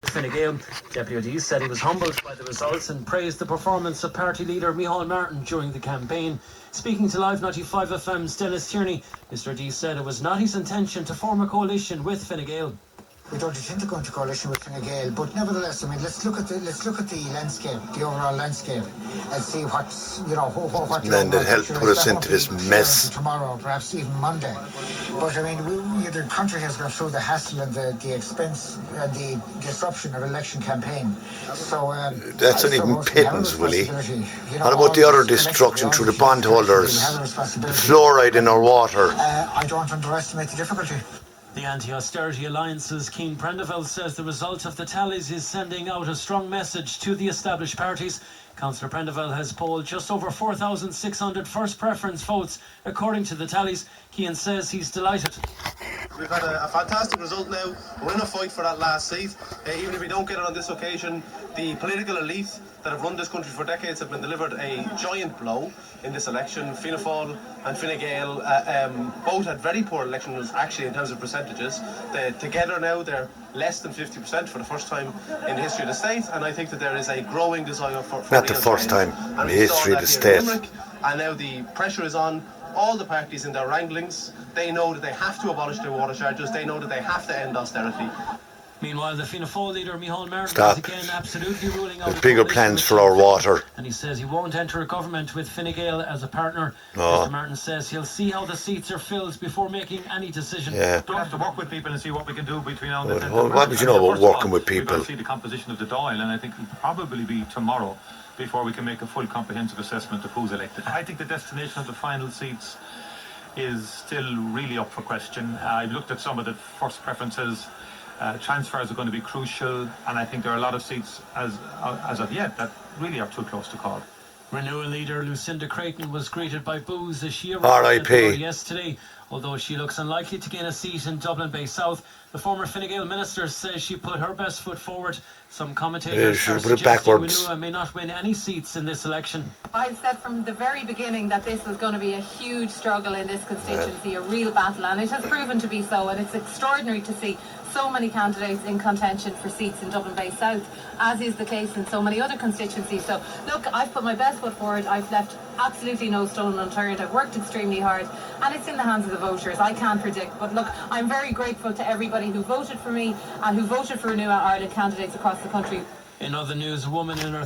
Fine Gael. Deputy Odea said he was humbled by the results and praised the performance of party leader Micheál Martin during the campaign. Speaking to Live 95 FM's Dennis Tierney, Mr Odea said it was not his intention to form a coalition with Fine Gael. We don't intend to go into coalition with Fine Gael, but nevertheless, I mean, let's look at the landscape, the overall landscape, and see what's what. And then that helped put us into this mess. Tomorrow, perhaps even Monday. But I mean, the country has gone through the hassle and the expense and the disruption of election campaign. So that's not even pittance, Willie. What about the other destruction through the bondholders, the fluoride in our water? I don't underestimate the difficulty. The Anti-Austerity Alliance's Keane Prendeville says the result of the tallies is sending out a strong message to the established parties. Councillor Prendeville has polled just over 4,600 first preference votes according to the tallies. Keane says he's delighted. We've had a fantastic result now. We're in a fight for that last seat. Even if we don't get it on this occasion, the political elite that have run this country for decades have been delivered a giant blow in this election. Fianna Fáil and Fine Gael both had very poor elections actually in terms of percentages. Together now they're less than 50% for the first time in the history of the state, and I think that there is a growing desire for not the first time in the history of the state. And now the pressure is on all the parties in their wranglings. They know that they have to abolish their water charges. They know that they have to end austerity. Meanwhile, the Fianna Fáil leader Micheál Martin is again absolutely ruling out bigger plans for our water. And he says he won't enter a government with Fine Gael as a partner. No. Mr Martin says he'll see how the seats are filled before making any decision. Yeah. We have to work with people and see what we can do between now and the 10th of Well, March. what would you know about working with people? We've got to see the composition of the Dáil, and I think it'll probably be tomorrow before we can make a full comprehensive assessment of who's elected. I think the destination of the final seats is still really up for question. I've looked at some of the first preferences. Transfers are going to be crucial, and I think there are a lot of seats as of yet that really are too close to call. Renewal leader Lucinda Creighton was greeted by boos as she arrived yesterday. Although she looks unlikely to gain a seat in Dublin Bay South, the former Fine Gael minister says she put her best foot forward. Some commentators are suggesting Renewal may not win any seats in this election. I've said from the very beginning that this was going to be a huge struggle in this constituency, a real battle, and it has proven to be so, and it's extraordinary to see so many candidates in contention for seats in Dublin Bay South, as is the case in so many other constituencies. So look, I've put my best foot forward. I've left absolutely no stone unturned. I've worked extremely hard, and it's in the hands of the voters. I can't predict, but look, I'm very grateful to everybody who voted for me and who voted for Renew Ireland candidates across the country. In other news, a woman in her